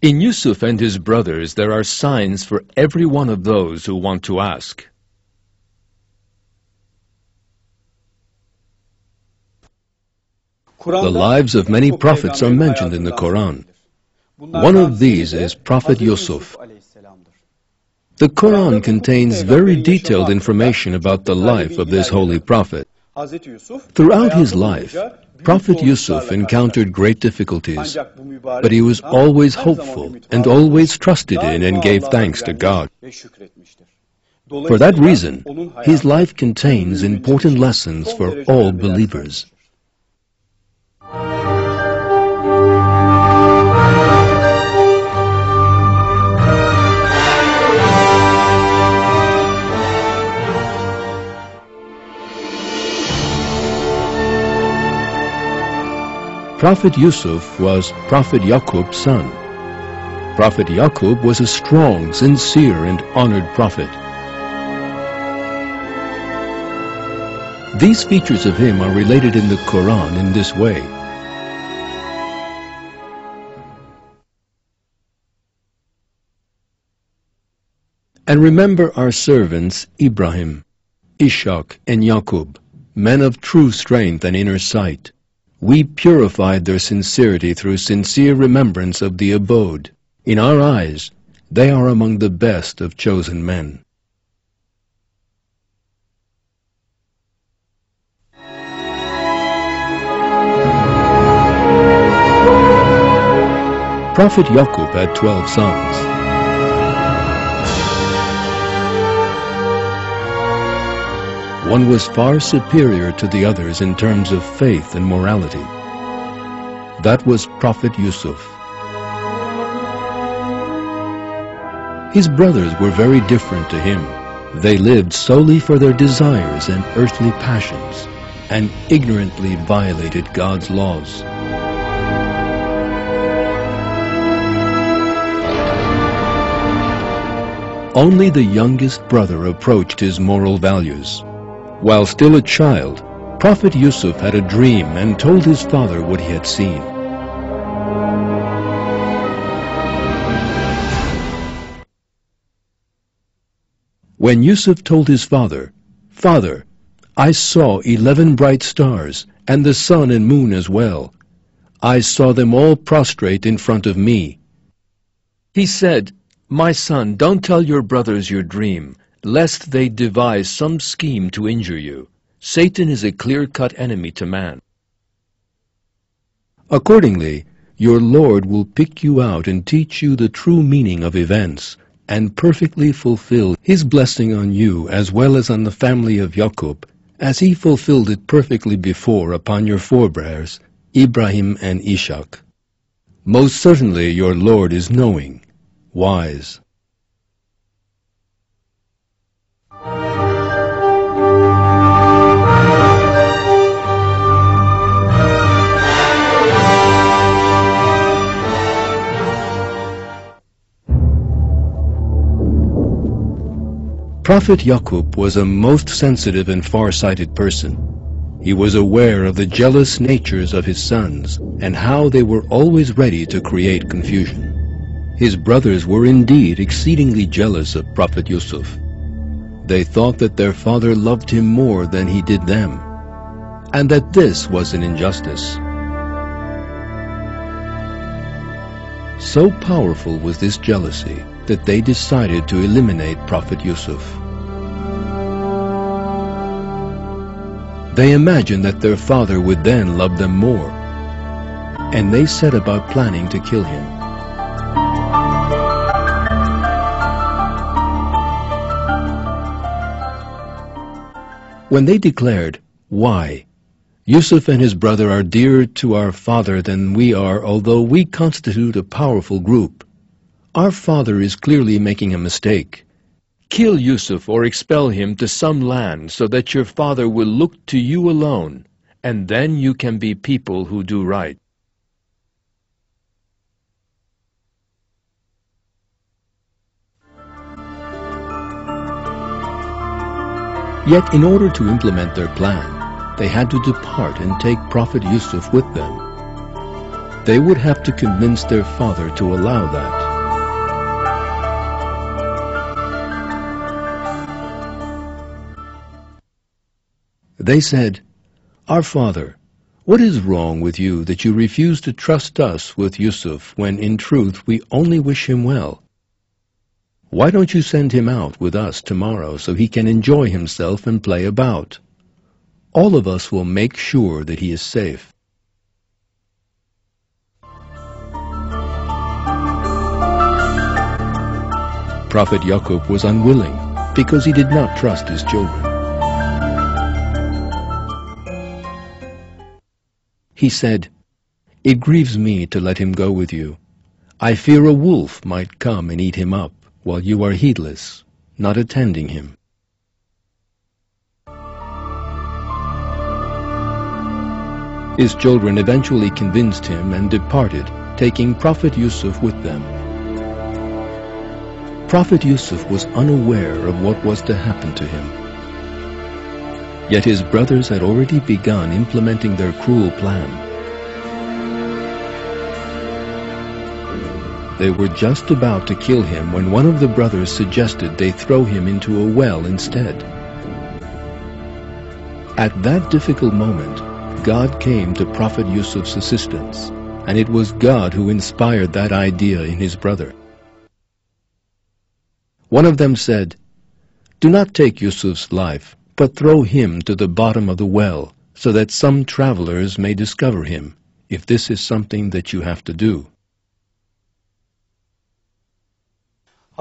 In Yusuf and his brothers there are signs for every one of those who want to ask. The lives of many prophets are mentioned in the Qur'an. One of these is Prophet Yusuf. The Qur'an contains very detailed information about the life of this holy prophet. Throughout his life, Prophet Yusuf encountered great difficulties, but he was always hopeful and always trusted in and gave thanks to God. For that reason, his life contains important lessons for all believers. Prophet Yusuf was Prophet Yaqub's son. Prophet Yaqub was a strong, sincere, and honored prophet. These features of him are related in the Quran in this way. And remember our servants Ibrahim, Ishaq, and Yaqub, men of true strength and inner sight. We purified their sincerity through sincere remembrance of the abode. In our eyes, they are among the best of chosen men. Prophet Yaqub had 12 sons. One was far superior to the others in terms of faith and morality. That was Prophet Yusuf. His brothers were very different to him. They lived solely for their desires and earthly passions, and ignorantly violated God's laws. Only the youngest brother approached his moral values. While still a child, Prophet Yusuf had a dream and told his father what he had seen. When Yusuf told his father, "Father, I saw 11 bright stars, and the sun and moon as well. I saw them all prostrate in front of me." He said, "My son, don't tell your brothers your dream, lest they devise some scheme to injure you. Satan is a clear-cut enemy to man. Accordingly, your Lord will pick you out and teach you the true meaning of events, and perfectly fulfill His blessing on you as well as on the family of Yaqub, as He fulfilled it perfectly before upon your forebears, Ibrahim and Ishaq. Most certainly your Lord is knowing, wise." Prophet Yaqub was a most sensitive and far-sighted person. He was aware of the jealous natures of his sons and how they were always ready to create confusion. His brothers were indeed exceedingly jealous of Prophet Yusuf. They thought that their father loved him more than he did them, and that this was an injustice. So powerful was this jealousy that they decided to eliminate Prophet Yusuf. They imagined that their father would then love them more, and they set about planning to kill him. When they declared, "Why? Yusuf and his brother are dearer to our father than we are, although we constitute a powerful group. Our father is clearly making a mistake. Kill Yusuf or expel him to some land so that your father will look to you alone, and then you can be people who do right." Yet in order to implement their plan, they had to depart and take Prophet Yusuf with them. They would have to convince their father to allow that. They said, "Our father, what is wrong with you that you refuse to trust us with Yusuf when in truth we only wish him well? Why don't you send him out with us tomorrow so he can enjoy himself and play about? All of us will make sure that he is safe." Prophet Yaqub was unwilling because he did not trust his children. He said, "It grieves me to let him go with you. I fear a wolf might come and eat him up while you are heedless, not attending him." His children eventually convinced him and departed, taking Prophet Yusuf with them. Prophet Yusuf was unaware of what was to happen to him. Yet his brothers had already begun implementing their cruel plan. They were just about to kill him when one of the brothers suggested they throw him into a well instead. At that difficult moment, God came to Prophet Yusuf's assistance, and it was God who inspired that idea in his brother. One of them said, "Do not take Yusuf's life, but throw him to the bottom of the well, so that some travelers may discover him, if this is something that you have to do."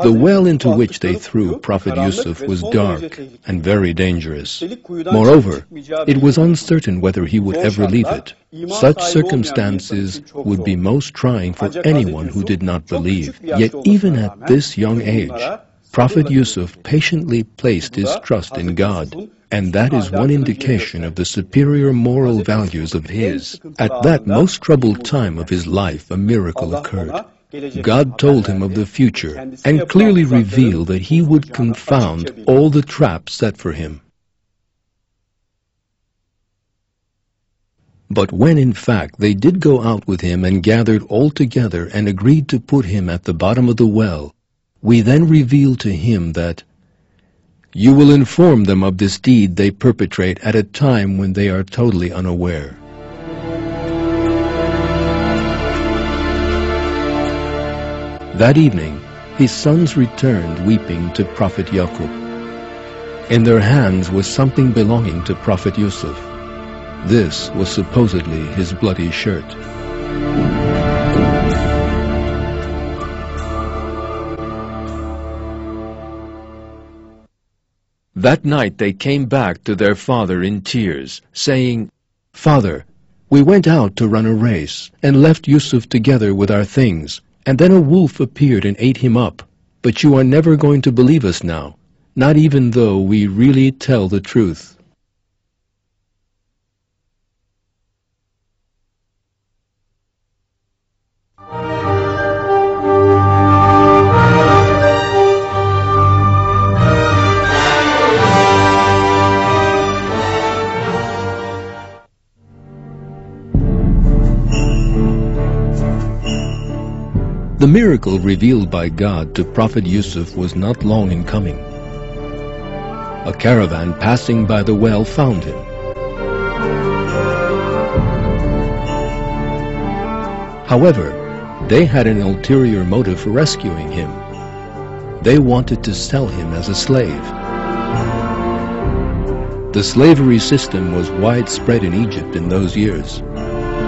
The well into which they threw Prophet Yusuf was dark and very dangerous. Moreover, it was uncertain whether he would ever leave it. Such circumstances would be most trying for anyone who did not believe. Yet even at this young age, Prophet Yusuf patiently placed his trust in God, and that is one indication of the superior moral values of his. At that most troubled time of his life, a miracle occurred. God told him of the future and clearly revealed that he would confound all the traps set for him. But when in fact they did go out with him and gathered all together and agreed to put him at the bottom of the well, we then revealed to him that, "You will inform them of this deed they perpetrate at a time when they are totally unaware." That evening, his sons returned weeping to Prophet Yaqub. In their hands was something belonging to Prophet Yusuf. This was supposedly his bloody shirt. That night they came back to their father in tears, saying, "Father, we went out to run a race and left Yusuf together with our things, and then a wolf appeared and ate him up. But you are never going to believe us now, not even though we really tell the truth." The miracle revealed by God to Prophet Yusuf was not long in coming. A caravan passing by the well found him. However, they had an ulterior motive for rescuing him. They wanted to sell him as a slave. The slavery system was widespread in Egypt in those years.